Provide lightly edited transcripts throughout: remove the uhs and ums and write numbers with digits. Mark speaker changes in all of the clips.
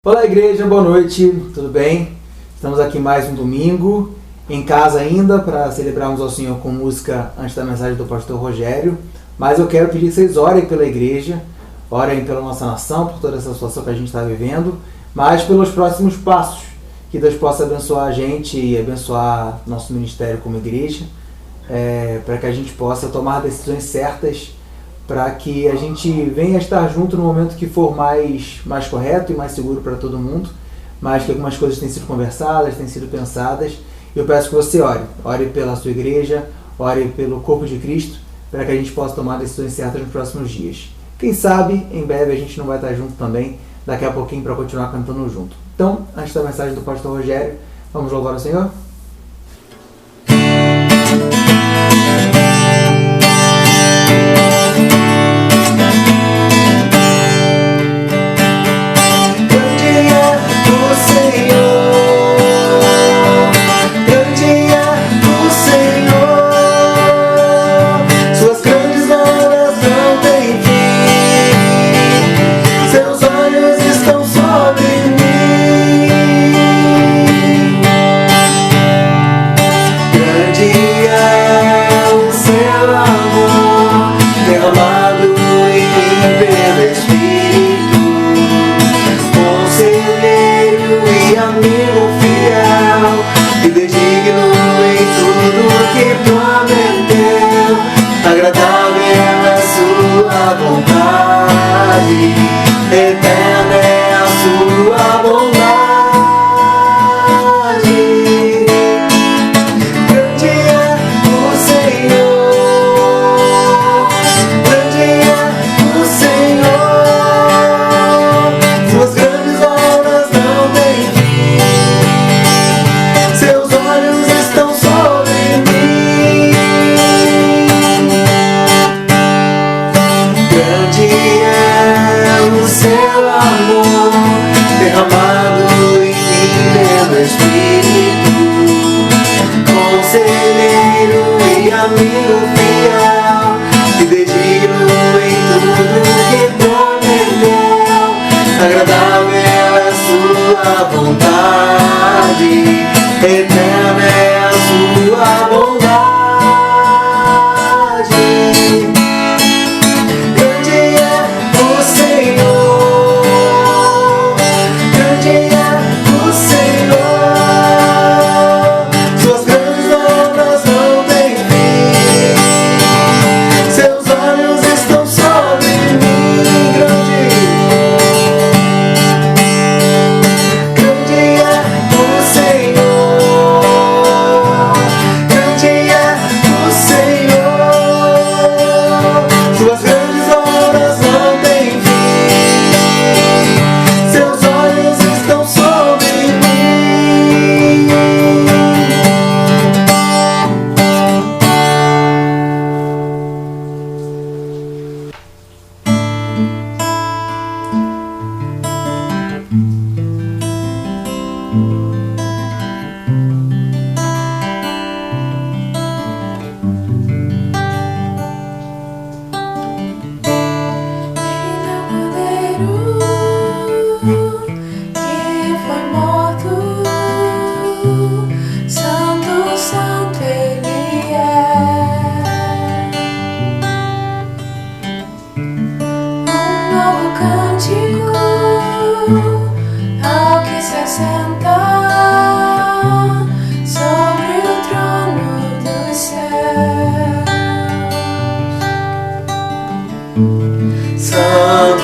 Speaker 1: Olá igreja, boa noite, tudo bem? Estamos aqui mais um domingo, em casa ainda, para celebrarmos ao Senhor com música antes da mensagem do pastor Rogério. Mas eu quero pedir que vocês orem pela igreja, orem pela nossa nação, por toda essa situação que a gente está vivendo, mas pelos próximos passos, que Deus possa abençoar a gente e abençoar nosso ministério como igreja, para que a gente possa tomar decisões certas, para que a gente venha estar junto no momento que for mais correto e mais seguro para todo mundo, mas que algumas coisas têm sido conversadas, têm sido pensadas. Eu peço que você ore pela sua igreja, ore pelo corpo de Cristo, para que a gente possa tomar decisões certas nos próximos dias. Quem sabe, em breve a gente não vai estar junto também, daqui a pouquinho, para continuar cantando junto. Então, antes da mensagem do pastor Rogério, vamos louvar ao Senhor?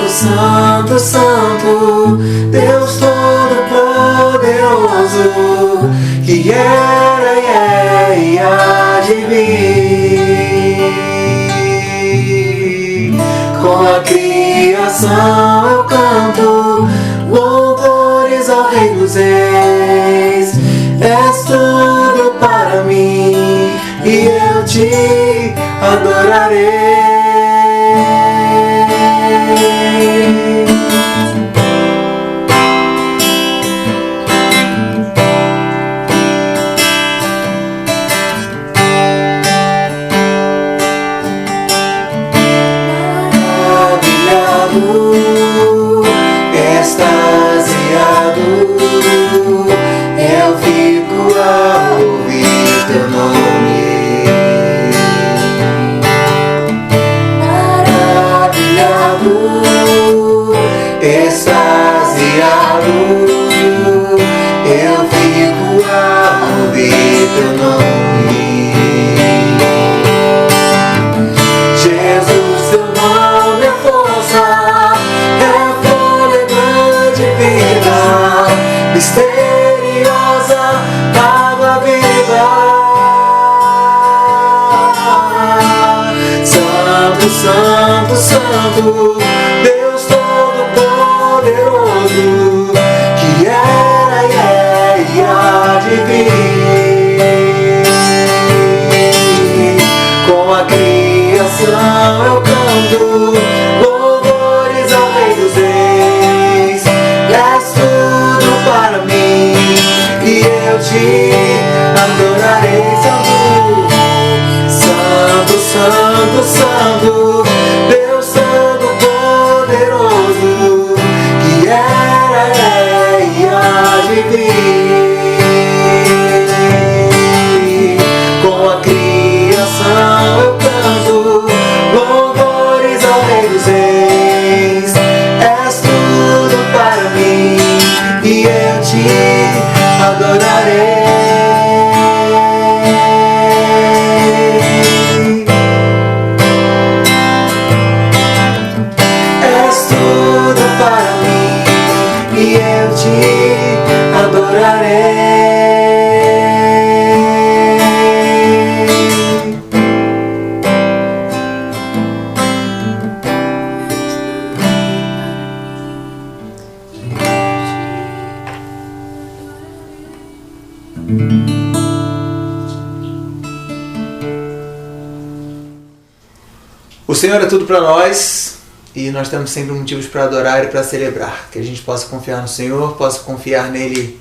Speaker 2: Santo, Santo, Deus Todo-Poderoso, que era e é e há de vir. Com a criação eu canto louvores ao Rei dos Reis. És tudo para mim e eu te adorarei. Maravilhado está teu nome. Jesus, teu nome é força, é fôlego de vida, misteriosa água viva. Santo, Santo, Santo, Deus Todo-Poderoso, que era e é e há de vir. Com a criação eu canto louvores ao Rei dos Reis. És tudo para mim e eu te adorarei. Santo, Santo, Santo, Deus Todo-Poderoso, que era, é e há de vir. Com a criação eu canto louvores ao Rei dos Reis. És tudo para mim e eu te adorarei. E eu te adorarei.
Speaker 1: O Senhor é tudo para nós. E nós temos sempre motivos para adorar e para celebrar. Que a gente possa confiar no Senhor, possa confiar nele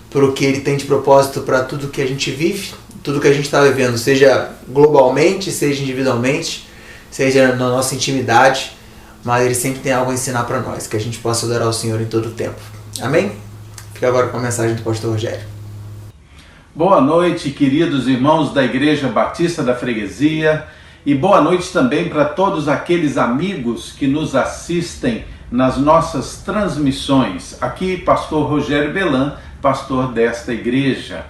Speaker 1: por o que Ele tem de propósito para tudo que a gente vive, tudo que a gente está vivendo, seja globalmente, seja individualmente, seja na nossa intimidade, mas Ele sempre tem algo a ensinar para nós, que a gente possa adorar o Senhor em todo o tempo. Amém? Fica agora com a mensagem do pastor Rogério.
Speaker 3: Boa noite, queridos irmãos da Igreja Batista da Freguesia. E boa noite também para todos aqueles amigos que nos assistem nas nossas transmissões. Aqui, pastor Rogério Belan, pastor desta igreja.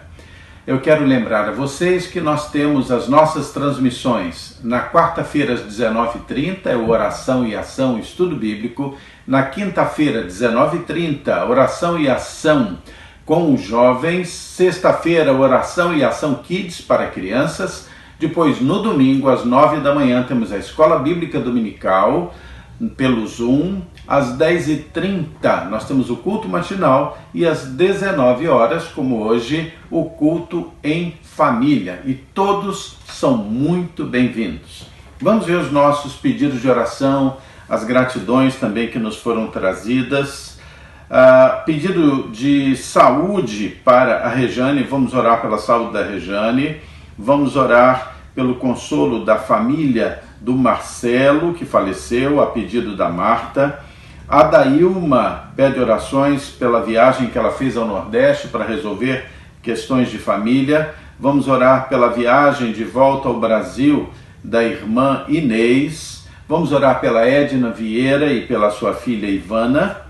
Speaker 3: Eu quero lembrar a vocês que nós temos as nossas transmissões na quarta-feira às 19h30, é o Oração e Ação Estudo Bíblico. Na quinta-feira, 19h30, Oração e Ação com os jovens. Sexta-feira, Oração e Ação Kids para crianças. Depois, no domingo, às 9 da manhã, temos a Escola Bíblica Dominical, pelo Zoom. Às 10h30, nós temos o culto matinal. E às 19 horas, como hoje, o culto em família. E todos são muito bem-vindos. Vamos ver os nossos pedidos de oração, as gratidões também que nos foram trazidas. Pedido de saúde para a Rejane, vamos orar pela saúde da Rejane. Vamos orar pelo consolo da família do Marcelo, que faleceu, a pedido da Marta. A Dailma pede orações pela viagem que ela fez ao Nordeste para resolver questões de família. Vamos orar pela viagem de volta ao Brasil da irmã Inês. Vamos orar pela Edna Vieira e pela sua filha Ivana.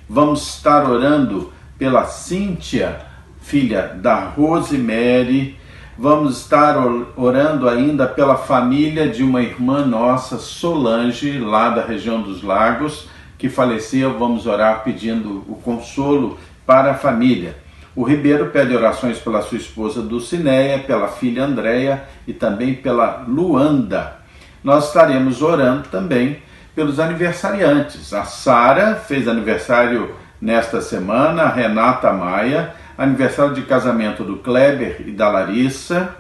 Speaker 3: Vamos estar orando pela Cíntia, filha da Rosemary. Vamos estar orando ainda pela família de uma irmã nossa, Solange, lá da região dos Lagos, que faleceu. Vamos orar pedindo o consolo para a família. O Ribeiro pede orações pela sua esposa Dulcineia, pela filha Andréia e também pela Luanda. Nós estaremos orando também pelos aniversariantes. A Sara fez aniversário nesta semana, a Renata Maia, aniversário de casamento do Kleber e da Larissa,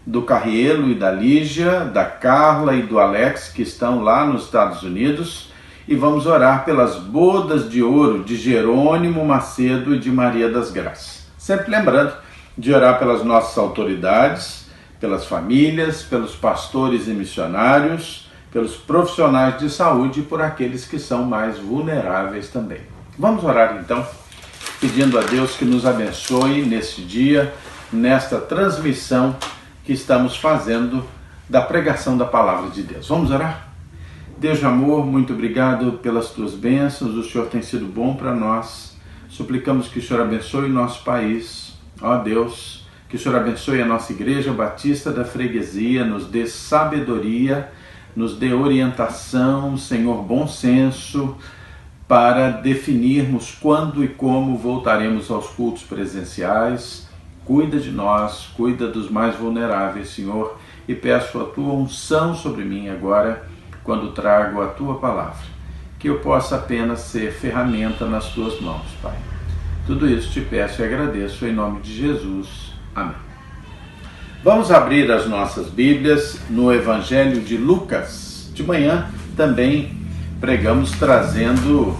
Speaker 3: do Carrielo e da Lígia, da Carla e do Alex, que estão lá nos Estados Unidos. E vamos orar pelas bodas de ouro de Jerônimo Macedo e de Maria das Graças. Sempre lembrando de orar pelas nossas autoridades, pelas famílias, pelos pastores e missionários, pelos profissionais de saúde e por aqueles que são mais vulneráveis também. Vamos orar então, pedindo a Deus que nos abençoe nesse dia, nesta transmissão que estamos fazendo da pregação da Palavra de Deus. Vamos orar? Deus de amor, muito obrigado pelas tuas bênçãos, o Senhor tem sido bom para nós. Suplicamos que o Senhor abençoe o nosso país. Ó Deus, Que o Senhor abençoe a nossa Igreja Batista da Freguesia, nos dê sabedoria, nos dê orientação, Senhor, bom senso, para definirmos quando e como voltaremos aos cultos presenciais. Cuida de nós, cuida dos mais vulneráveis, Senhor, e peço a Tua unção sobre mim agora, quando trago a Tua palavra, que eu possa apenas ser ferramenta nas Tuas mãos, Pai. Tudo isso te peço e agradeço em nome de Jesus. Amém. Vamos abrir as nossas Bíblias no Evangelho de Lucas. De manhã também pregamos trazendo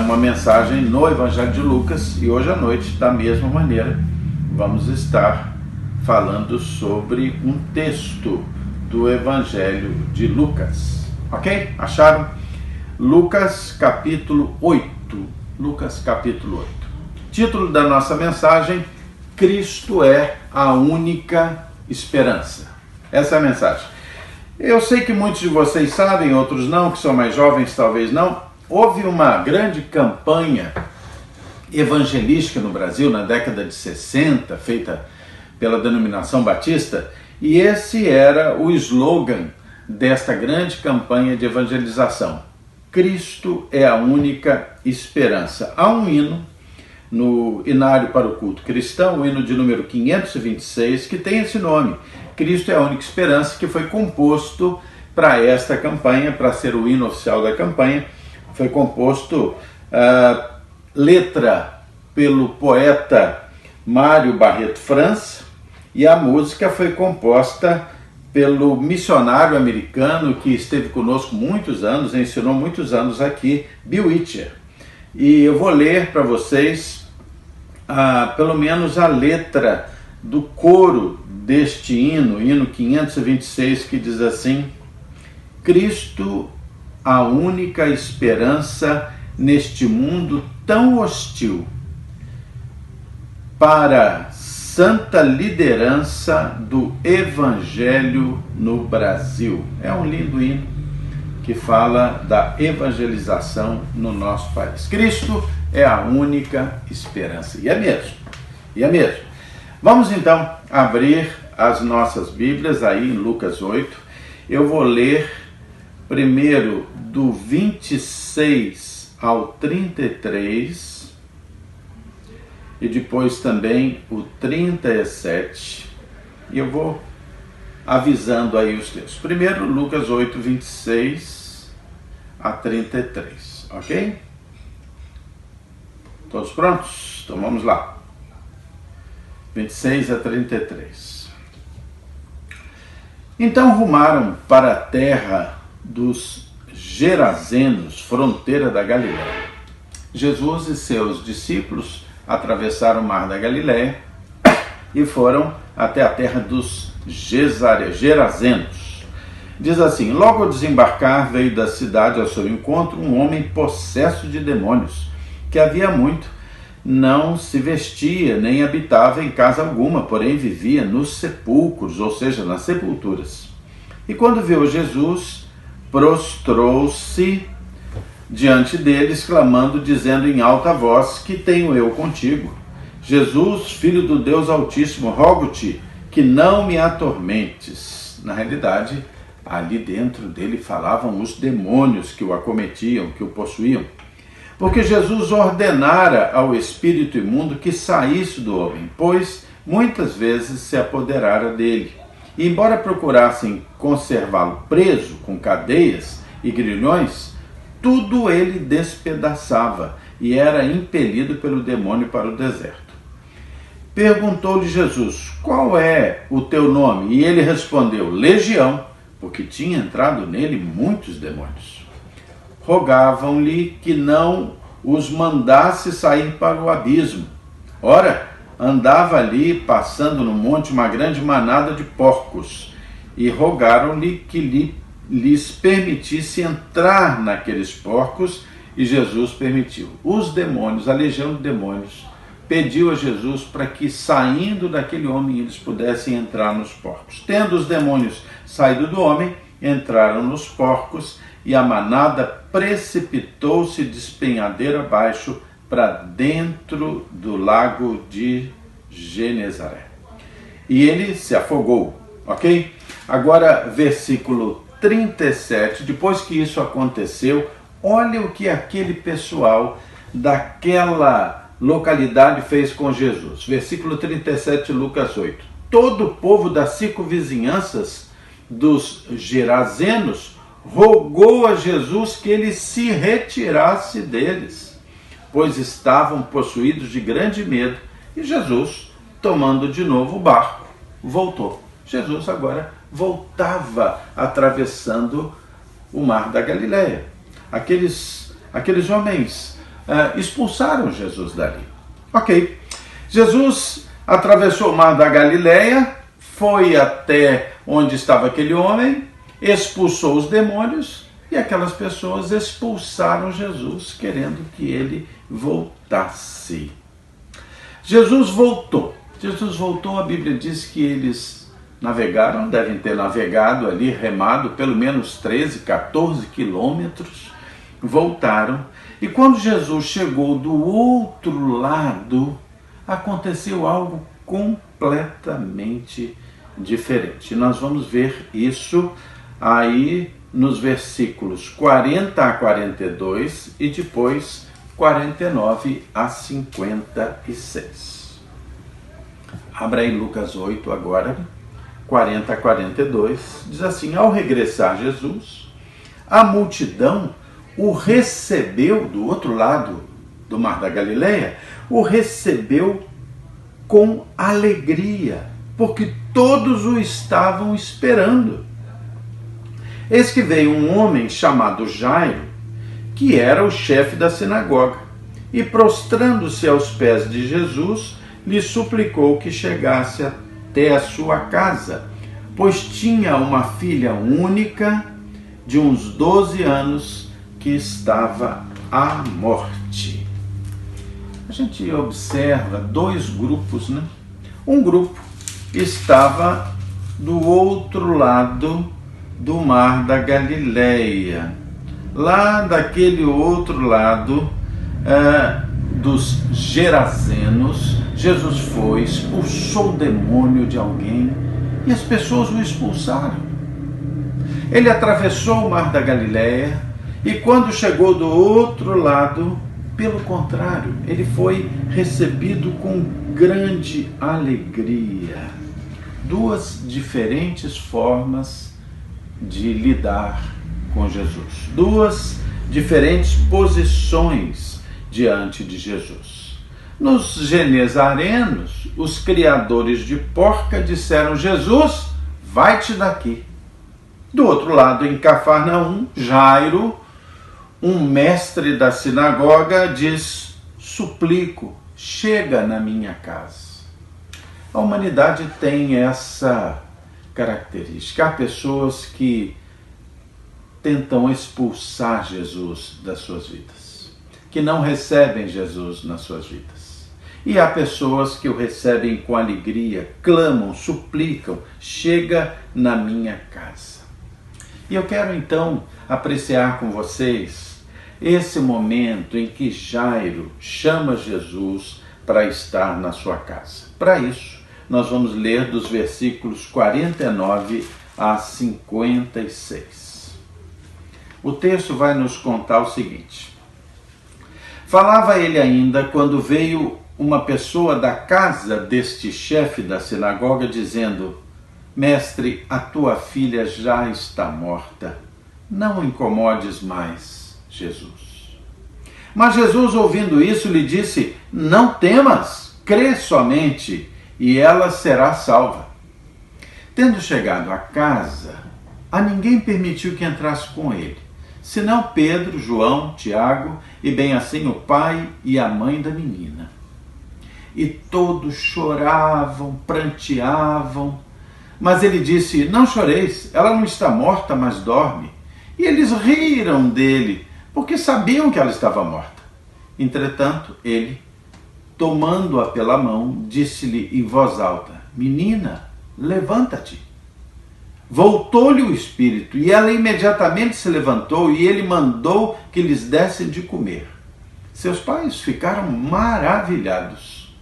Speaker 3: uma mensagem no Evangelho de Lucas, e hoje à noite, da mesma maneira, vamos estar falando sobre um texto do Evangelho de Lucas. Ok? Acharam? Lucas capítulo 8. Lucas capítulo 8. Título da nossa mensagem: Cristo é a única esperança. Essa é a mensagem. Eu sei que muitos de vocês sabem, outros não, que são mais jovens talvez não. Houve uma grande campanha evangelística no Brasil na década de 60, feita pela denominação batista, e esse era o slogan desta grande campanha de evangelização: Cristo é a única esperança. Há um hino no Inário para o Culto Cristão, o hino de número 526, que tem esse nome, Cristo é a única esperança, que foi composto para esta campanha, para ser o hino oficial da campanha. Foi composto letra pelo poeta Mário Barreto França, e a música foi composta pelo missionário americano que esteve conosco muitos anos, ensinou muitos anos aqui, Bill Witcher. E eu vou ler para vocês pelo menos a letra do coro deste hino, hino 526, que diz assim: Cristo, a única esperança neste mundo tão hostil, para santa liderança do Evangelho no Brasil. É um lindo hino que fala da evangelização no nosso país. Cristo é a única esperança. E é mesmo. E é mesmo. Vamos então abrir as nossas Bíblias aí em Lucas 8. Eu vou ler primeiro do 26 ao 33 e depois também o 37. E eu vou avisando aí os textos. Primeiro, Lucas 8, 26 a 33, ok? Todos prontos? Então vamos lá. 26 a 33. Então rumaram para a terra dos Gerazenos, fronteira da Galiléia. Jesus e seus discípulos atravessaram o mar da Galiléia e foram até a terra dos Gerazenos. Diz assim: logo ao desembarcar, veio da cidade ao seu encontro um homem possesso de demônios, que havia muito não se vestia, nem habitava em casa alguma, porém vivia nos sepulcros, ou seja, nas sepulturas. E quando viu Jesus, prostrou-se diante dele, exclamando, dizendo em alta voz: que tenho eu contigo? Jesus, Filho do Deus Altíssimo, rogo-te que não me atormentes. Na realidade, ali dentro dele falavam os demônios que o acometiam, que o possuíam, porque Jesus ordenara ao espírito imundo que saísse do homem, pois muitas vezes se apoderara dele. E embora procurassem conservá-lo preso com cadeias e grilhões, tudo ele despedaçava e era impelido pelo demônio para o deserto. Perguntou-lhe Jesus: qual é o teu nome? E ele respondeu: Legião, porque tinha entrado nele muitos demônios. Rogavam-lhe que não os mandasse sair para o abismo. Ora, andava ali, passando no monte, uma grande manada de porcos, e rogaram-lhe que lhes permitisse entrar naqueles porcos, e Jesus permitiu. Os demônios, a legião de demônios, pediu a Jesus para que, saindo daquele homem, eles pudessem entrar nos porcos. Tendo os demônios saído do homem, entraram nos porcos, e a manada precipitou-se despenhadeira abaixo para dentro do lago de Genezaré. e ele se afogou, ok? Agora, versículo 37, depois que isso aconteceu, olha o que aquele pessoal daquela localidade fez com Jesus. Versículo 37, Lucas 8. Todo o povo das circunvizinhanças dos Gerazenos rogou a Jesus que ele se retirasse deles, pois estavam possuídos de grande medo, e Jesus, tomando de novo o barco, voltou. Jesus agora voltava atravessando o mar da Galileia. Aqueles homens expulsaram Jesus dali. Ok. Jesus atravessou o mar da Galileia, foi até onde estava aquele homem, expulsou os demônios, e aquelas pessoas expulsaram Jesus, querendo que ele voltasse. Jesus voltou, a Bíblia diz que eles navegaram, devem ter navegado ali, remado pelo menos 13, 14 quilômetros, voltaram, e quando Jesus chegou do outro lado, aconteceu algo completamente diferente. Nós vamos ver isso aí nos versículos 40 a 42 e depois 49 a 56. Abra aí Lucas 8 agora, 40 a 42, diz assim: ao regressar Jesus, a multidão o recebeu do outro lado do mar da Galileia, o recebeu com alegria, porque todos o estavam esperando. Eis que veio um homem chamado Jairo, que era o chefe da sinagoga, e prostrando-se aos pés de Jesus, lhe suplicou que chegasse até a sua casa, pois tinha uma filha única de uns 12 anos que estava à morte. A gente observa dois grupos, né? Um grupo estava do outro lado do mar da Galileia, lá daquele outro lado dos Gerazenos. Jesus foi, expulsou o demônio de alguém e as pessoas o expulsaram. Ele atravessou o mar da Galileia e quando chegou do outro lado, pelo contrário, ele foi recebido com grande alegria. Duas diferentes formas de lidar com Jesus. Duas diferentes posições diante de Jesus. Nos genezarenos, os criadores de porca disseram: Jesus, vai-te daqui. Do outro lado, em Cafarnaum, Jairo, um mestre da sinagoga, diz: suplico, chega na minha casa. A humanidade tem essa característica. Há pessoas que tentam expulsar Jesus das suas vidas, que não recebem Jesus nas suas vidas. E há pessoas que o recebem com alegria, clamam, suplicam, chega na minha casa. E eu quero então apreciar com vocês esse momento em que Jairo chama Jesus para estar na sua casa. Para isso, nós vamos ler dos versículos 49 a 56. O texto vai nos contar o seguinte: falava ele ainda quando veio uma pessoa da casa deste chefe da sinagoga, dizendo: mestre, a tua filha já está morta, não incomodes mais Jesus. Mas Jesus, ouvindo isso, lhe disse: não temas, crê somente, e ela será salva. Tendo chegado à casa, a ninguém permitiu que entrasse com ele, senão Pedro, João, Tiago e bem assim o pai e a mãe da menina. E todos choravam, pranteavam, mas ele disse: não choreis, ela não está morta, mas dorme. E eles riram dele, porque sabiam que ela estava morta. Entretanto, ele, tomando-a pela mão, disse-lhe em voz alta: menina, levanta-te. Voltou-lhe o espírito, e ela imediatamente se levantou, e ele mandou que lhes dessem de comer. Seus pais ficaram maravilhados,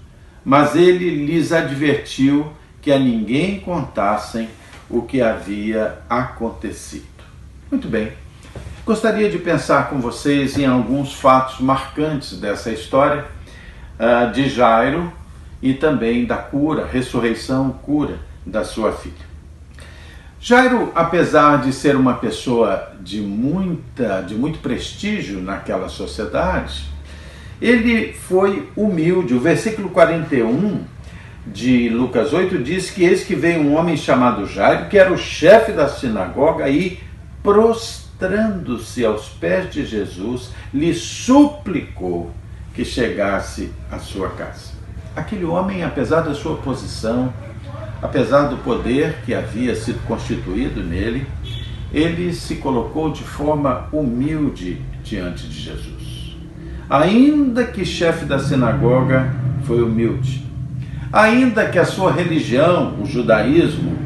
Speaker 3: mas ele lhes advertiu que a ninguém contassem o que havia acontecido. Muito bem. Gostaria de pensar com vocês em alguns fatos marcantes dessa história de Jairo e também da cura, ressurreição, cura da sua filha. Jairo, apesar de ser uma pessoa de muito prestígio naquela sociedade, ele foi humilde. O versículo 41 de Lucas 8 diz que eis que veio um homem chamado Jairo, que era o chefe da sinagoga, e prostrando-se aos pés de Jesus, lhe suplicou que chegasse à sua casa. Aquele homem, apesar da sua posição, apesar do poder que havia sido constituído nele, ele se colocou de forma humilde diante de Jesus. Ainda que chefe da sinagoga, foi humilde. Ainda que a sua religião, o judaísmo,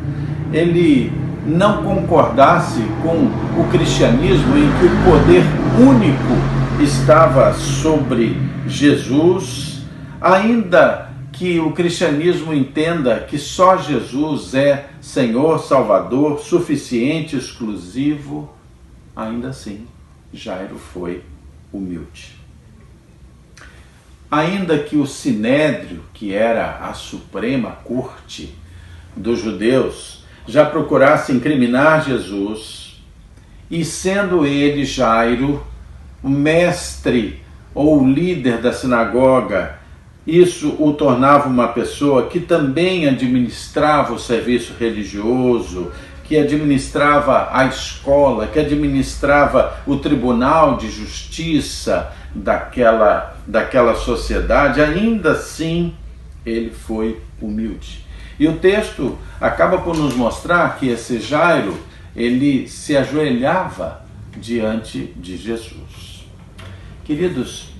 Speaker 3: ele não concordasse com o cristianismo, em que o poder único estava sobre Jesus, ainda que o cristianismo entenda que só Jesus é Senhor, Salvador, suficiente, exclusivo, ainda assim, Jairo foi humilde. Ainda que o Sinédrio, que era a suprema corte dos judeus, já procurasse incriminar Jesus, e sendo ele, Jairo, o mestre ou o líder da sinagoga, isso o tornava uma pessoa que também administrava o serviço religioso, que administrava a escola, que administrava o tribunal de justiça daquela sociedade. Ainda assim, ele foi humilde. E o texto acaba por nos mostrar que esse Jairo, ele se ajoelhava diante de Jesus. Queridos,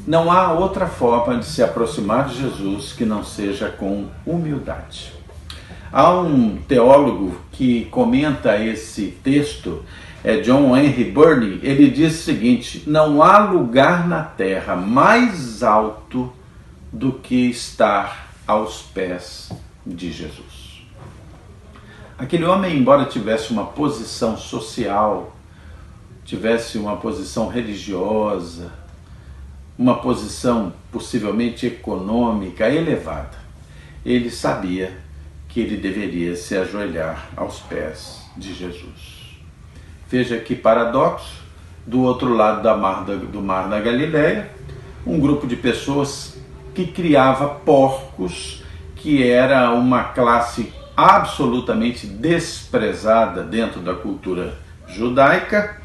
Speaker 3: não há outra forma de se aproximar de Jesus que não seja com humildade. Há um teólogo que comenta esse texto, John Henry Burney. Ele diz o seguinte: não há lugar na terra mais alto do que estar aos pés de Jesus. Aquele homem, embora tivesse uma posição social, tivesse uma posição religiosa, uma posição possivelmente econômica elevada, ele sabia que ele deveria se ajoelhar aos pés de Jesus. Veja que paradoxo: do outro lado do mar da Galileia, um grupo de pessoas que criava porcos, que era uma classe absolutamente desprezada dentro da cultura judaica,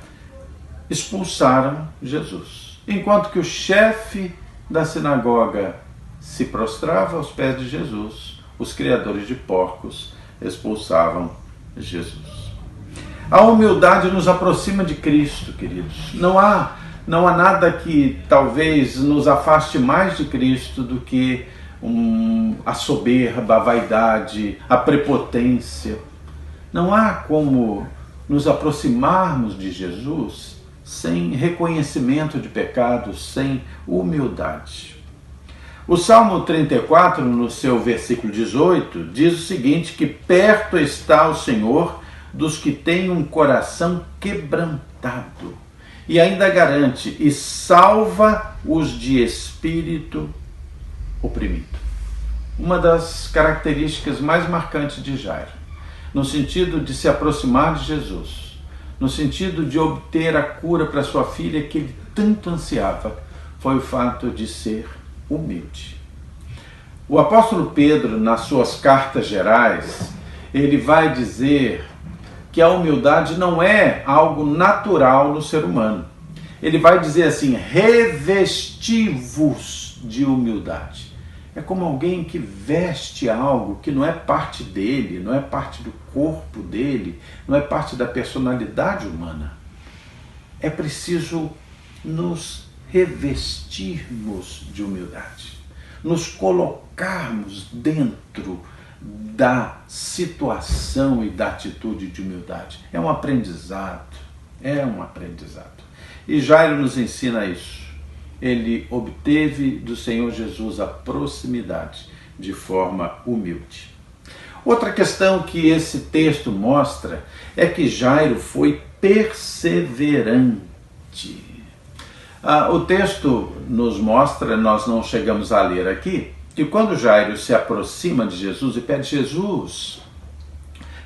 Speaker 3: expulsaram Jesus. Enquanto que o chefe da sinagoga se prostrava aos pés de Jesus, os criadores de porcos expulsavam Jesus. A humildade nos aproxima de Cristo, queridos. Não há nada que talvez nos afaste mais de Cristo do que a soberba, a vaidade, a prepotência. Não há como nos aproximarmos de Jesus sem reconhecimento de pecados, sem humildade. O Salmo 34, no seu versículo 18, diz o seguinte: que perto está o Senhor dos que têm um coração quebrantado. E ainda garante: e salva os de espírito oprimido. Uma das características mais marcantes de Jairo, no sentido de se aproximar de Jesus, no sentido de obter a cura para sua filha que ele tanto ansiava, foi o fato de ser humilde. O apóstolo Pedro, nas suas cartas gerais, ele vai dizer que a humildade não é algo natural no ser humano. Ele vai dizer assim: revesti-vos de humildade. É como alguém que veste algo que não é parte dele, não é parte do corpo dele, não é parte da personalidade humana. É preciso nos revestirmos de humildade, nos colocarmos dentro da situação e da atitude de humildade. É um aprendizado, E Jairo nos ensina isso. Ele obteve do Senhor Jesus a proximidade de forma humilde. Outra questão que esse texto mostra é que Jairo foi perseverante. O texto nos mostra, nós não chegamos a ler aqui, que quando Jairo se aproxima de Jesus e pede: Jesus,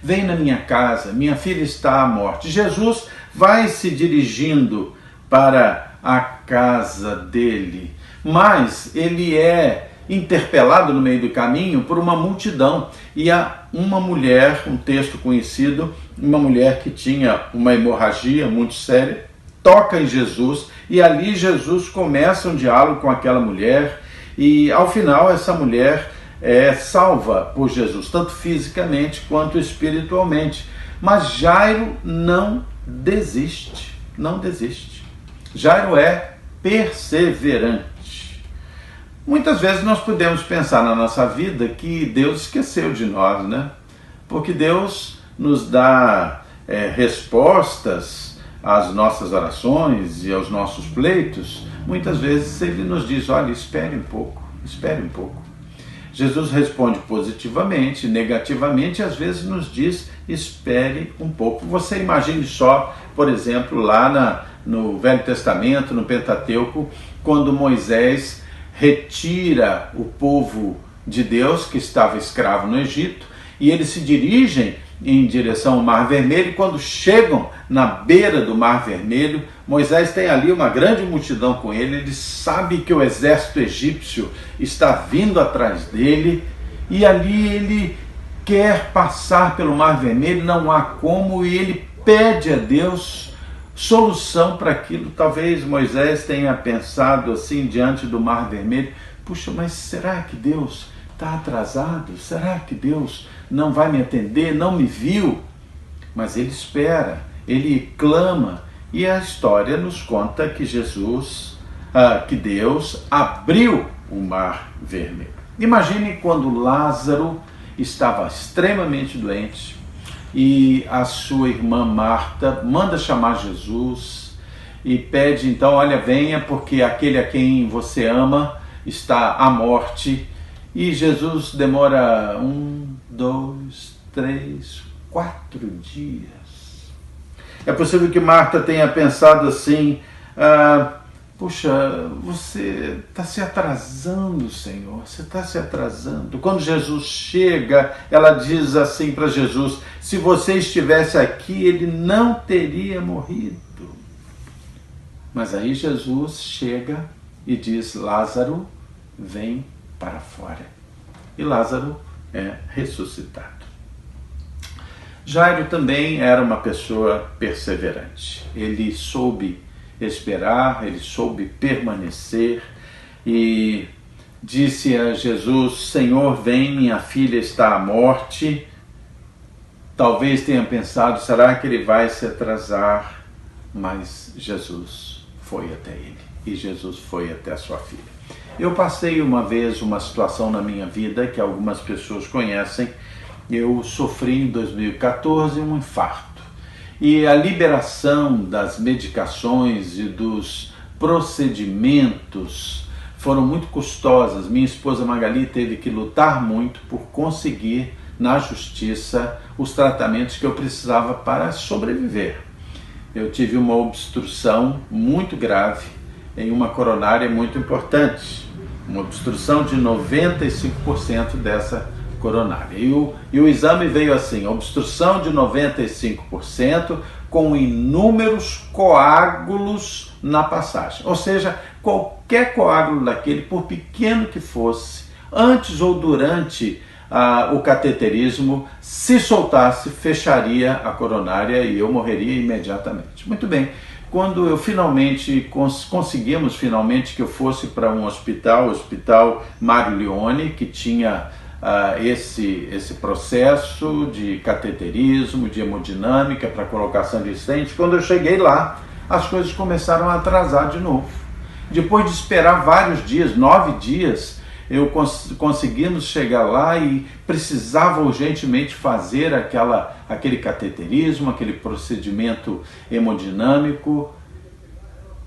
Speaker 3: vem na minha casa, minha filha está à morte. Jesus vai se dirigindo para a casa dele, mas ele é interpelado no meio do caminho por uma multidão, e há uma mulher, um texto conhecido, uma mulher que tinha uma hemorragia muito séria, toca em Jesus, e ali Jesus começa um diálogo com aquela mulher, e ao final essa mulher é salva por Jesus, tanto fisicamente quanto espiritualmente. Mas Jairo não desiste, não desiste. Jairo é perseverante. Muitas vezes nós podemos pensar na nossa vida que Deus esqueceu de nós, né? Porque Deus nos dá respostas às nossas orações e aos nossos pleitos. Muitas vezes Ele nos diz: olha, espere um pouco, espere um pouco. Jesus responde positivamente, negativamente, e às vezes nos diz: espere um pouco. Você imagine só, por exemplo, lá no Velho Testamento, no Pentateuco, quando Moisés retira o povo de Deus que estava escravo no Egito, e eles se dirigem em direção ao Mar Vermelho. E quando chegam na beira do Mar Vermelho, Moisés tem ali uma grande multidão com ele, ele sabe que o exército egípcio está vindo atrás dele, e ali ele quer passar pelo Mar Vermelho, não há como, e ele pede a Deus solução para aquilo. Talvez Moisés tenha pensado assim diante do Mar Vermelho: puxa, mas será que Deus está atrasado? Será que Deus não vai me atender? Não me viu? Mas ele espera, ele clama, e a história nos conta que que Deus abriu o Mar Vermelho. Imagine quando Lázaro estava extremamente doente e a sua irmã Marta manda chamar Jesus e pede então: olha, venha, porque aquele a quem você ama está à morte. E Jesus demora 1, 2, 3, 4 dias. É possível que Marta tenha pensado assim: puxa, você está se atrasando, Senhor, você está se atrasando. Quando Jesus chega, ela diz assim para Jesus: se você estivesse aqui, ele não teria morrido. Mas aí Jesus chega e diz: Lázaro, vem para fora. E Lázaro é ressuscitado. Jairo também era uma pessoa perseverante. Ele soube esperar, ele soube permanecer e disse a Jesus: Senhor, vem, minha filha está à morte. Talvez tenha pensado: será que ele vai se atrasar? Mas Jesus foi até ele, e Jesus foi até a sua filha. Eu passei uma vez uma situação na minha vida que algumas pessoas conhecem. Eu sofri em 2014 um infarto, e a liberação das medicações e dos procedimentos foram muito custosas. Minha esposa Magali teve que lutar muito por conseguir na justiça os tratamentos que eu precisava para sobreviver. Eu tive uma obstrução muito grave em uma coronária muito importante, uma obstrução de 95% dessa coronária. E o exame veio assim: obstrução de 95% com inúmeros coágulos na passagem. Ou seja, qualquer coágulo daquele, por pequeno que fosse, antes ou durante o cateterismo, se soltasse, fecharia a coronária e eu morreria imediatamente. Muito bem. Quando eu finalmente conseguimos que eu fosse para um hospital, o Hospital Mário Leone, que tinha esse processo de cateterismo, de hemodinâmica para colocação de stent, quando eu cheguei lá, as coisas começaram a atrasar de novo. Depois de esperar vários dias, 9 dias, conseguimos chegar lá e precisava urgentemente fazer aquele cateterismo, aquele procedimento hemodinâmico.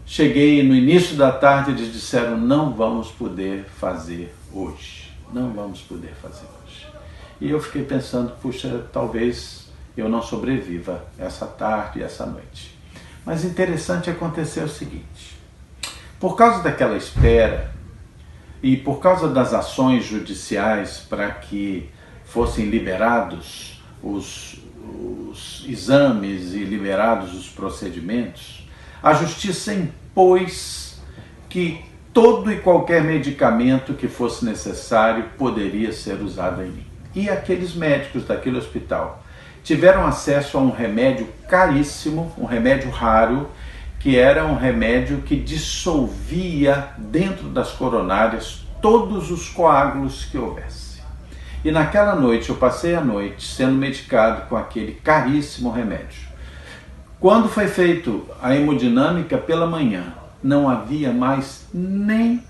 Speaker 3: Cheguei no início da tarde e eles disseram: não vamos poder fazer hoje. Não vamos poder fazer hoje. E eu fiquei pensando, puxa, talvez eu não sobreviva essa tarde e essa noite. Mas interessante acontecer o seguinte: por causa daquela espera e por causa das ações judiciais para que fossem liberados os exames e liberados os procedimentos, a justiça impôs que todo e qualquer medicamento que fosse necessário poderia ser usado em mim. E aqueles médicos daquele hospital tiveram acesso a um remédio caríssimo, um remédio raro, que era um remédio que dissolvia dentro das coronárias todos os coágulos que houvesse. E naquela noite, eu passei a noite sendo medicado com aquele caríssimo remédio. Quando foi feito a hemodinâmica pela manhã, não havia mais nem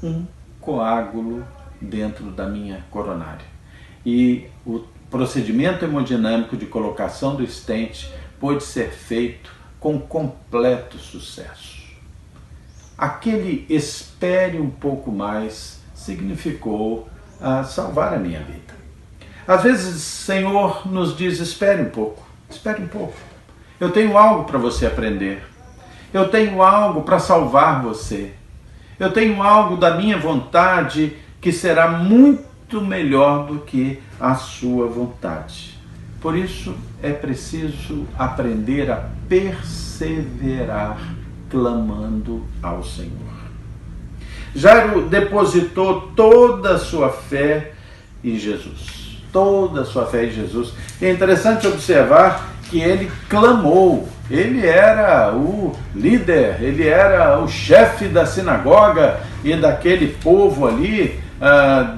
Speaker 3: um coágulo dentro da minha coronária. E o procedimento hemodinâmico de colocação do stent pôde ser feito com completo sucesso. Aquele espere um pouco mais significou salvar a minha vida. Às vezes o Senhor nos diz, espere um pouco, eu tenho algo para você aprender, eu tenho algo para salvar você, eu tenho algo da minha vontade que será muito melhor do que a sua vontade. Por isso é preciso aprender a perseverar clamando ao Senhor. Jairo depositou toda a sua fé em Jesus. Toda a sua fé em Jesus. E é interessante observar que ele clamou. Ele era o líder, ele era o chefe da sinagoga e daquele povo ali,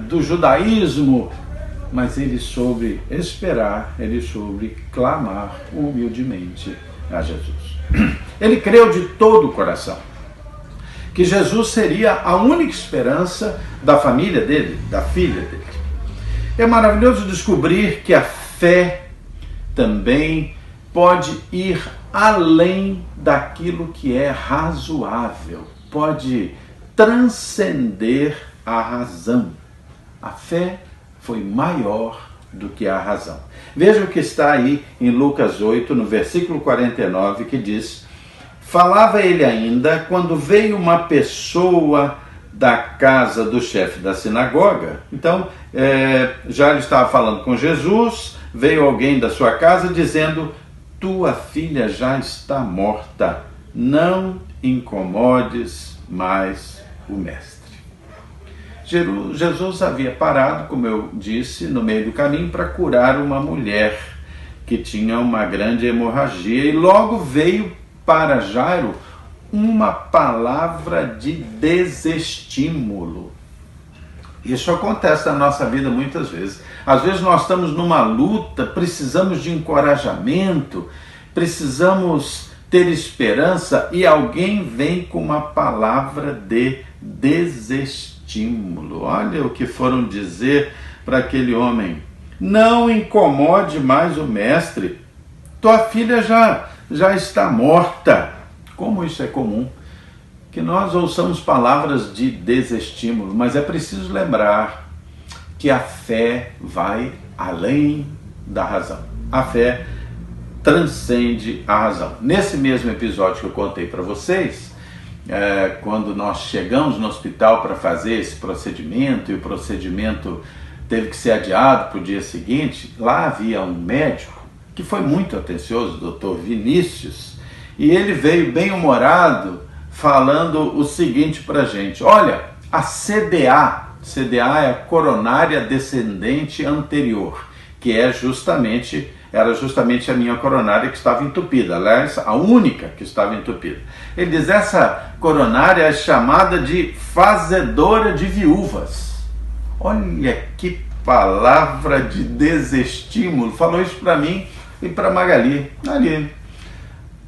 Speaker 3: do judaísmo. Mas ele soube esperar, ele soube clamar humildemente a Jesus. Ele creu de todo o coração que Jesus seria a única esperança da família dele, da filha dele. É maravilhoso descobrir que a fé também pode ir além daquilo que é razoável, pode transcender a razão. A fé foi maior do que a razão. Veja o que está aí em Lucas 8, no versículo 49, que diz: falava ele ainda quando veio uma pessoa da casa do chefe da sinagoga. Então, já ele estava falando com Jesus, veio alguém da sua casa dizendo: tua filha já está morta, não incomodes mais o mestre. Jesus havia parado, como eu disse, no meio do caminho para curar uma mulher que tinha uma grande hemorragia, e logo veio para Jairo uma palavra de desestímulo. Isso acontece na nossa vida muitas vezes. Às vezes nós estamos numa luta, precisamos de encorajamento, precisamos ter esperança, e alguém vem com uma palavra de desestímulo. Olha o que foram dizer para aquele homem: não incomode mais o mestre, tua filha já está morta. Como isso é comum, que nós ouçamos palavras de desestímulo, mas é preciso lembrar que a fé vai além da razão. A fé transcende a razão. Nesse mesmo episódio que eu contei para vocês, quando nós chegamos no hospital para fazer esse procedimento, e o procedimento teve que ser adiado para o dia seguinte, lá havia um médico que foi muito atencioso, o Dr. Vinícius, e ele veio bem-humorado falando o seguinte para a gente: olha, a CDA é a coronária descendente anterior, que era justamente a minha coronária que estava entupida, aliás, a única que estava entupida. Ele diz: essa coronária é chamada de fazedora de viúvas. Olha que palavra de desestímulo. Falou isso para mim e para Magali. Ali,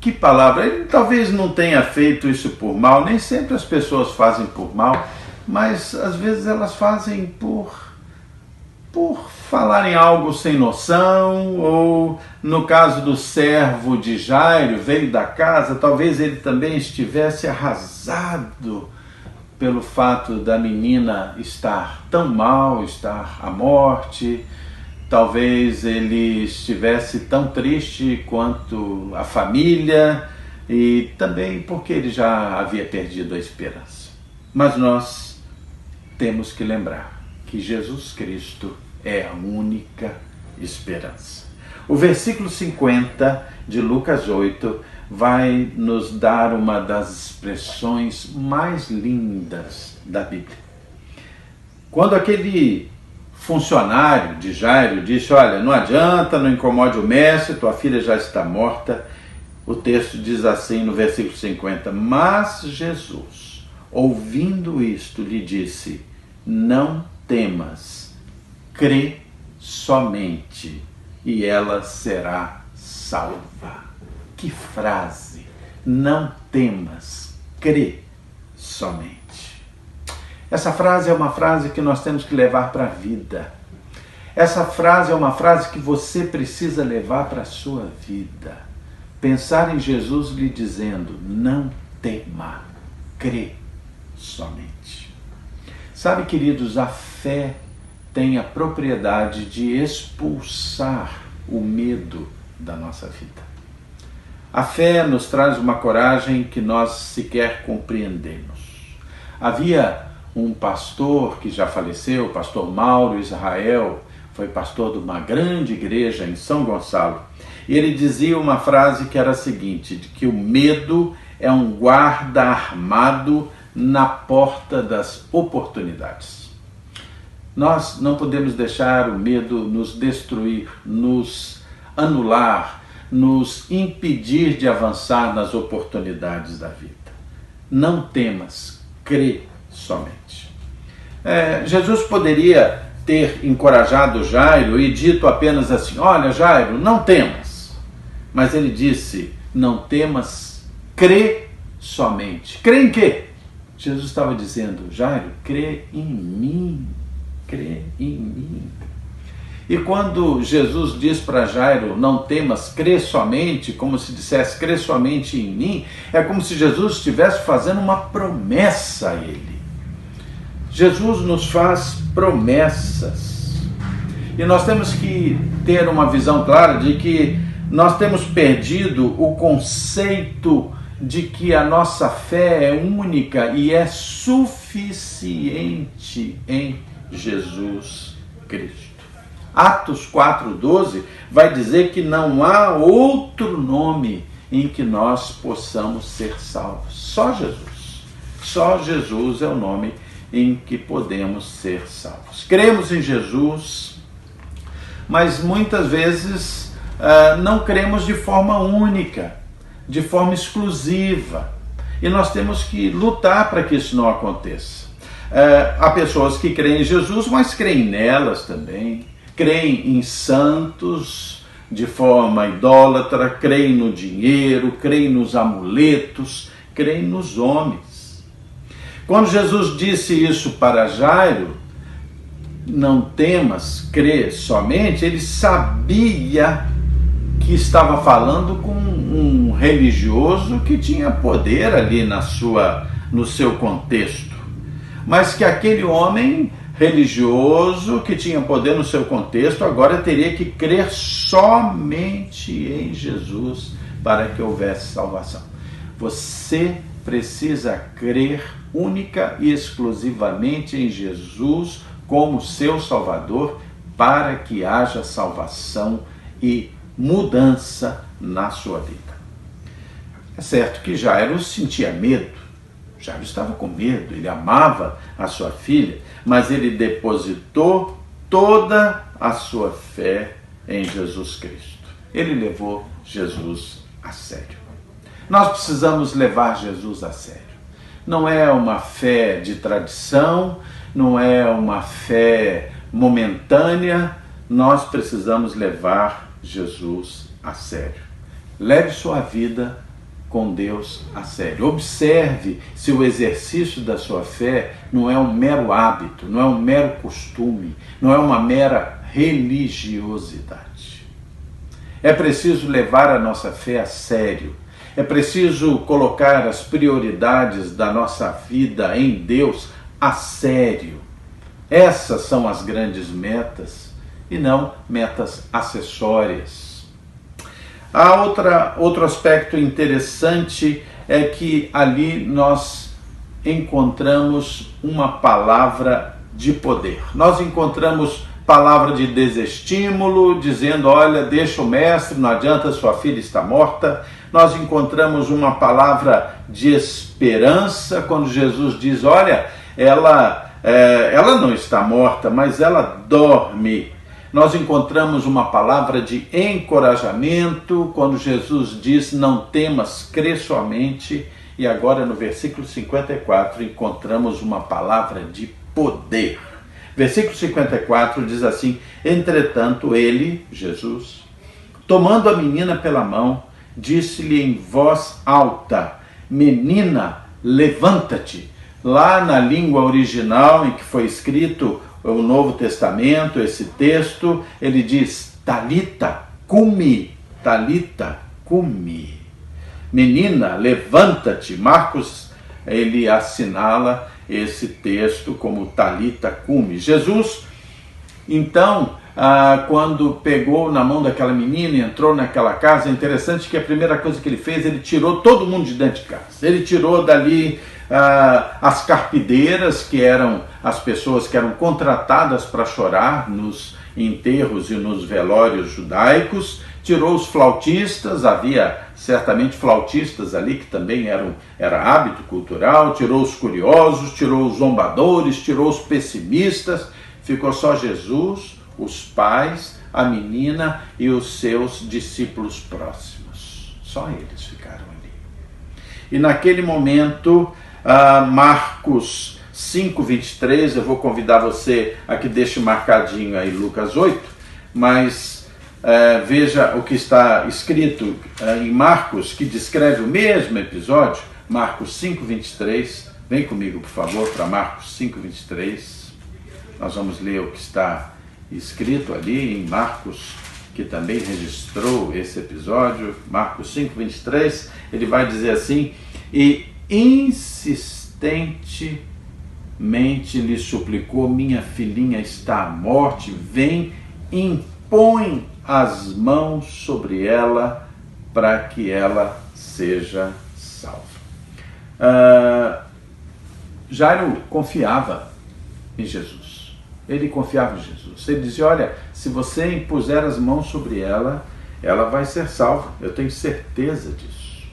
Speaker 3: que palavra. Ele talvez não tenha feito isso por mal, nem sempre as pessoas fazem por mal, mas às vezes elas fazem por falarem algo sem noção, ou no caso do servo de Jairo, veio da casa, talvez ele também estivesse arrasado pelo fato da menina estar tão mal, estar à morte. talvez ele estivesse tão triste quanto a família e também porque ele já havia perdido a esperança. Mas nós temos que lembrar que Jesus Cristo é a única esperança. O versículo 50 de Lucas 8 vai nos dar uma das expressões mais lindas da Bíblia. Quando aquele funcionário de Jairo disse: olha, não adianta, não incomode o mestre, tua filha já está morta, o texto diz assim no versículo 50, mas Jesus, ouvindo isto, lhe disse: não temas, crê somente e ela será salva. Que frase! Não temas, crê somente. Essa frase é uma frase que nós temos que levar para a vida. Essa frase é uma frase que você precisa levar para a sua vida. Pensar em Jesus lhe dizendo: não tema, crê somente. Sabe, queridos, a fé tem a propriedade de expulsar o medo da nossa vida. A fé nos traz uma coragem que nós sequer compreendemos. Havia um pastor que já faleceu, o pastor Mauro Israel, foi pastor de uma grande igreja em São Gonçalo. E ele dizia uma frase que era a seguinte, de que o medo é um guarda armado na porta das oportunidades. Nós não podemos deixar o medo nos destruir, nos anular, nos impedir de avançar nas oportunidades da vida. Não temas, crê somente. Jesus poderia ter encorajado Jairo e dito apenas assim: olha, Jairo, não temas. Mas ele disse: não temas, crê somente. Crê em quê? Jesus estava dizendo: Jairo, crê em mim. Crê em mim. E quando Jesus diz para Jairo: não temas, crê somente, como se dissesse: crê somente em mim, é como se Jesus estivesse fazendo uma promessa a ele. Jesus nos faz promessas. E nós temos que ter uma visão clara de que nós temos perdido o conceito de que a nossa fé é única e é suficiente em Jesus Cristo. Atos 4,12 vai dizer que não há outro nome em que nós possamos ser salvos. Só Jesus. Só Jesus é o nome em que podemos ser salvos. Cremos em Jesus, mas muitas vezes não cremos de forma única, de forma exclusiva. E nós temos que lutar para que isso não aconteça. Há pessoas que creem em Jesus, mas creem nelas também. Creem em santos de forma idólatra, creem no dinheiro, creem nos amuletos, creem nos homens. Quando Jesus disse isso para Jairo, não temas, crê somente, ele sabia que estava falando com um religioso que tinha poder ali no seu contexto. Mas que aquele homem religioso que tinha poder no seu contexto agora teria que crer somente em Jesus para que houvesse salvação. Você precisa crer única e exclusivamente em Jesus como seu Salvador para que haja salvação e mudança na sua vida. É certo que Jairo sentia medo, Jairo estava com medo, ele amava a sua filha, mas ele depositou toda a sua fé em Jesus Cristo. Ele levou Jesus a sério. Nós precisamos levar Jesus a sério. Não é uma fé de tradição, não é uma fé momentânea, nós precisamos levar Jesus a sério. Leve sua vida com Deus a sério. Observe se o exercício da sua fé não é um mero hábito, não é um mero costume, não é uma mera religiosidade. É preciso levar a nossa fé a sério. É preciso colocar as prioridades da nossa vida em Deus a sério. Essas são as grandes metas e não metas acessórias. Outro aspecto interessante é que ali nós encontramos uma palavra de poder. Nós encontramos palavra de desestímulo, dizendo, olha, deixa o mestre, não adianta, sua filha está morta. Nós encontramos uma palavra de esperança, quando Jesus diz, olha, ela não está morta, mas ela dorme. Nós encontramos uma palavra de encorajamento, quando Jesus diz, não temas, crê somente. E agora no versículo 54 encontramos uma palavra de poder. Versículo 54 diz assim, entretanto ele, Jesus, tomando a menina pela mão, disse-lhe em voz alta, menina, levanta-te. Lá na língua original em que foi escrito o Novo Testamento, esse texto, ele diz, talita cumi, talita cumi. Menina, levanta-te. Marcos, ele assinala esse texto como talita cumi. Jesus, então, quando pegou na mão daquela menina e entrou naquela casa, é interessante que a primeira coisa que ele fez, ele tirou todo mundo de dentro de casa. Ele tirou dali as carpideiras, que eram as pessoas que eram contratadas para chorar nos enterros e nos velórios judaicos, tirou os flautistas, havia certamente flautistas ali que também era hábito cultural, tirou os curiosos, tirou os zombadores, tirou os pessimistas, ficou só Jesus, os pais, a menina e os seus discípulos próximos. Só eles ficaram ali. E naquele momento, Marcos 5:23, eu vou convidar você a que deixe marcadinho aí Lucas 8, mas veja o que está escrito em Marcos, que descreve o mesmo episódio, Marcos 5:23. Vem comigo, por favor, para Marcos 5:23. Nós vamos ler o que está escrito ali em Marcos, que também registrou esse episódio. Marcos 5:23, ele vai dizer assim, e insistentemente lhe suplicou, minha filhinha está à morte, vem, impõe as mãos sobre ela para que ela seja salva. Jairo confiava em Jesus. Ele confiava em Jesus. Ele dizia, olha, se você impuser as mãos sobre ela, ela vai ser salva. Eu tenho certeza disso.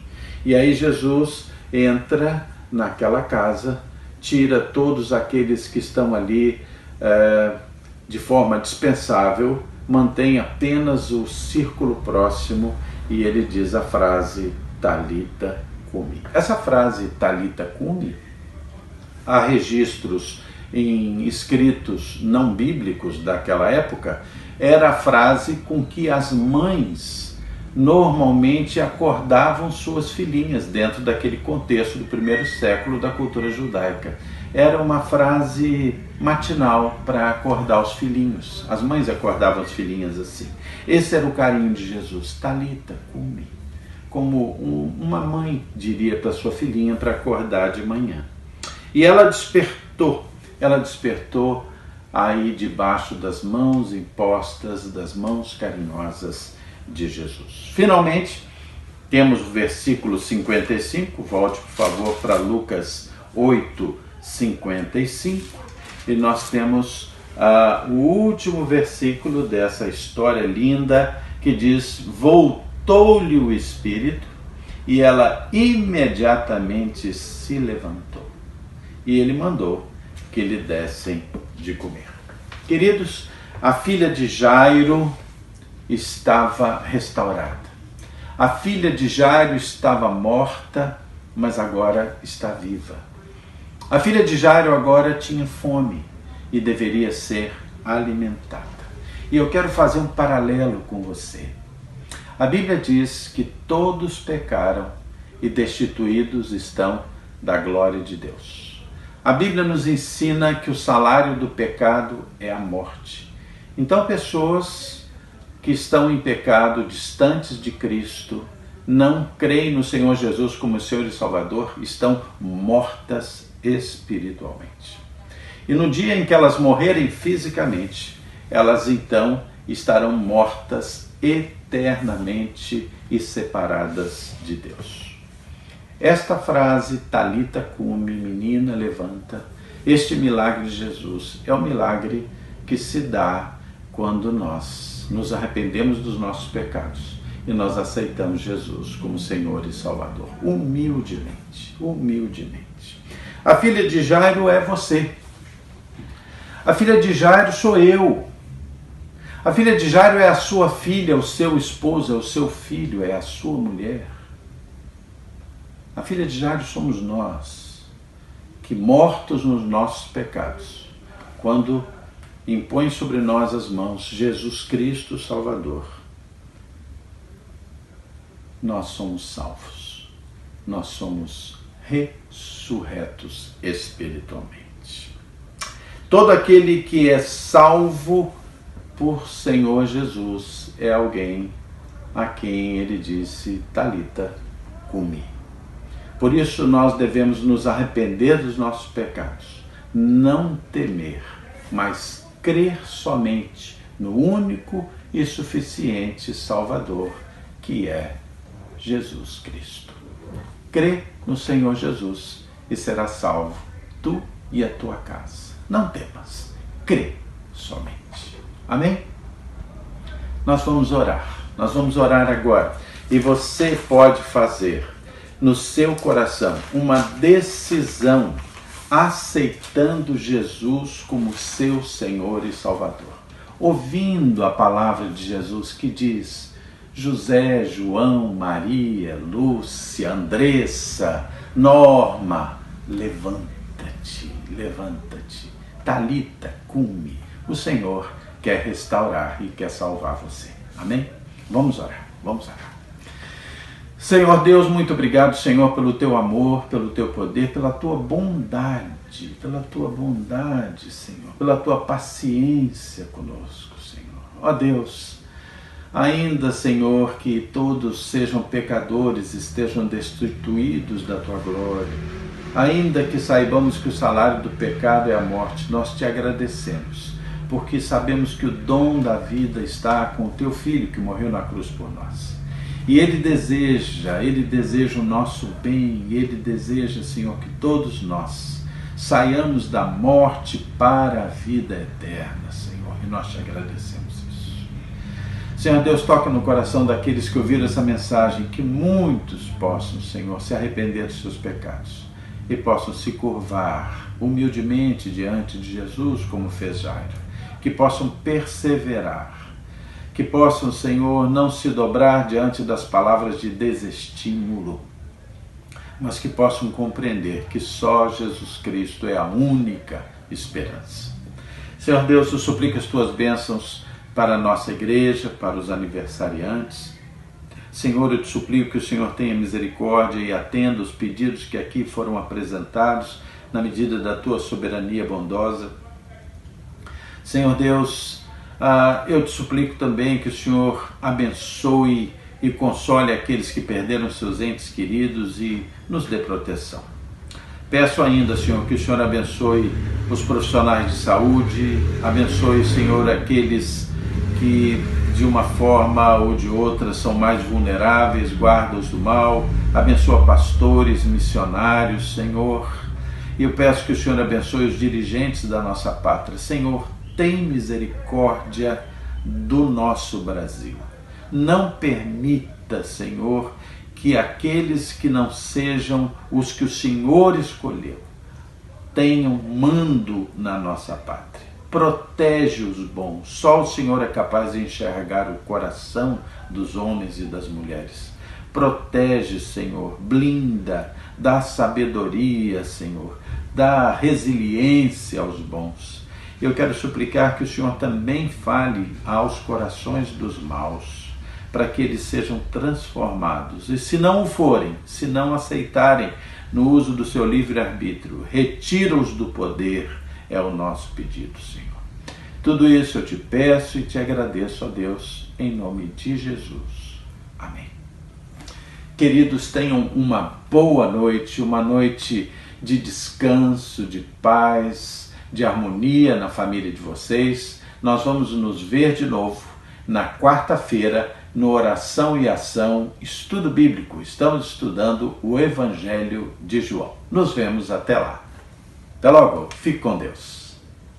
Speaker 3: E aí Jesus entra naquela casa, tira todos aqueles que estão ali de forma dispensável, mantém apenas o círculo próximo e ele diz a frase Talita cumi. Essa frase Talita cumi, há registros em escritos não bíblicos daquela época, era a frase com que as mães normalmente acordavam suas filhinhas dentro daquele contexto do primeiro século da cultura judaica. Era uma frase matinal para acordar os filhinhos. As mães acordavam as filhinhas assim. Esse era o carinho de Jesus, Talita cumi, como uma mãe diria para sua filhinha para acordar de manhã. E ela despertou aí debaixo das mãos impostas, das mãos carinhosas de Jesus. Finalmente, temos o versículo 55, volte por favor para Lucas 8:55, e nós temos o último versículo dessa história linda, que diz, voltou-lhe o espírito, e ela imediatamente se levantou, e ele mandou que lhe dessem de comer. Queridos, a filha de Jairo estava restaurada. A filha de Jairo estava morta, mas agora está viva. A filha de Jairo agora tinha fome e deveria ser alimentada. E eu quero fazer um paralelo com você. A Bíblia diz que todos pecaram e destituídos estão da glória de Deus. A Bíblia nos ensina que o salário do pecado é a morte. Então, pessoas que estão em pecado, distantes de Cristo, não creem no Senhor Jesus como Senhor e Salvador, estão mortas espiritualmente. E no dia em que elas morrerem fisicamente, elas então estarão mortas eternamente e separadas de Deus. Esta frase, Talita cumi, menina levanta, este milagre de Jesus é o milagre que se dá quando nós nos arrependemos dos nossos pecados e nós aceitamos Jesus como Senhor e Salvador, humildemente, humildemente. A filha de Jairo é você. A filha de Jairo sou eu. A filha de Jairo é a sua filha, o seu esposo, é o seu filho, é a sua mulher. A filha de Jairo somos nós, que mortos nos nossos pecados, quando impõe sobre nós as mãos Jesus Cristo Salvador, nós somos salvos, nós somos ressurretos espiritualmente. Todo aquele que é salvo por Senhor Jesus é alguém a quem ele disse, Talita cumi. Por isso nós devemos nos arrepender dos nossos pecados, não temer, mas crer somente no único e suficiente Salvador, que é Jesus Cristo. Crê no Senhor Jesus e serás salvo, tu e a tua casa. Não temas, crê somente. Amém? Nós vamos orar agora. E você pode fazer no seu coração uma decisão aceitando Jesus como seu Senhor e Salvador. Ouvindo a palavra de Jesus que diz: José, João, Maria, Lúcia, Andressa, Norma, levanta-te, levanta-te. Talita cumi. O Senhor quer restaurar e quer salvar você. Amém? Vamos orar, vamos orar. Senhor Deus, muito obrigado, Senhor, pelo teu amor, pelo teu poder, pela tua bondade, Senhor, pela tua paciência conosco, Senhor. Ó Deus, ainda, Senhor, que todos sejam pecadores, estejam destituídos da tua glória, ainda que saibamos que o salário do pecado é a morte, nós te agradecemos, porque sabemos que o dom da vida está com o teu Filho que morreu na cruz por nós. E Ele deseja o nosso bem, e Ele deseja, Senhor, que todos nós saiamos da morte para a vida eterna, Senhor, e nós te agradecemos isso. Senhor Deus, toca no coração daqueles que ouviram essa mensagem, que muitos possam, Senhor, se arrepender dos seus pecados e possam se curvar humildemente diante de Jesus, como fez Jairo, que possam perseverar, que possam, Senhor, não se dobrar diante das palavras de desestímulo, mas que possam compreender que só Jesus Cristo é a única esperança. Senhor Deus, eu suplico as tuas bênçãos para a nossa igreja, para os aniversariantes. Senhor, eu te suplico que o Senhor tenha misericórdia e atenda os pedidos que aqui foram apresentados na medida da tua soberania bondosa. Senhor Deus, eu te suplico também que o Senhor abençoe e console aqueles que perderam seus entes queridos e nos dê proteção. Peço ainda, Senhor, que o Senhor abençoe os profissionais de saúde, abençoe, Senhor, aqueles que de uma forma ou de outra são mais vulneráveis, guarda-os do mal, abençoa pastores, missionários, Senhor. E eu peço que o Senhor abençoe os dirigentes da nossa pátria. Senhor, tem misericórdia do nosso Brasil. Não permita, Senhor, que aqueles que não sejam os que o Senhor escolheu tenham mando na nossa pátria. Protege os bons. Só o Senhor é capaz de enxergar o coração dos homens e das mulheres. Protege, Senhor, blinda, dá sabedoria, Senhor, dá resiliência aos bons. Eu quero suplicar que o Senhor também fale aos corações dos maus, para que eles sejam transformados. E se não o forem, se não aceitarem no uso do seu livre-arbítrio, retira-os do poder, é o nosso pedido, Senhor. Tudo isso eu te peço e te agradeço, ó Deus, em nome de Jesus. Amém. Queridos, tenham uma boa noite, uma noite de descanso, de paz, de harmonia na família de vocês. nós vamos nos ver de novo na quarta-feira no Oração e Ação Estudo Bíblico. Estamos estudando o Evangelho de João. Nos vemos até lá. Até logo. Fique com Deus.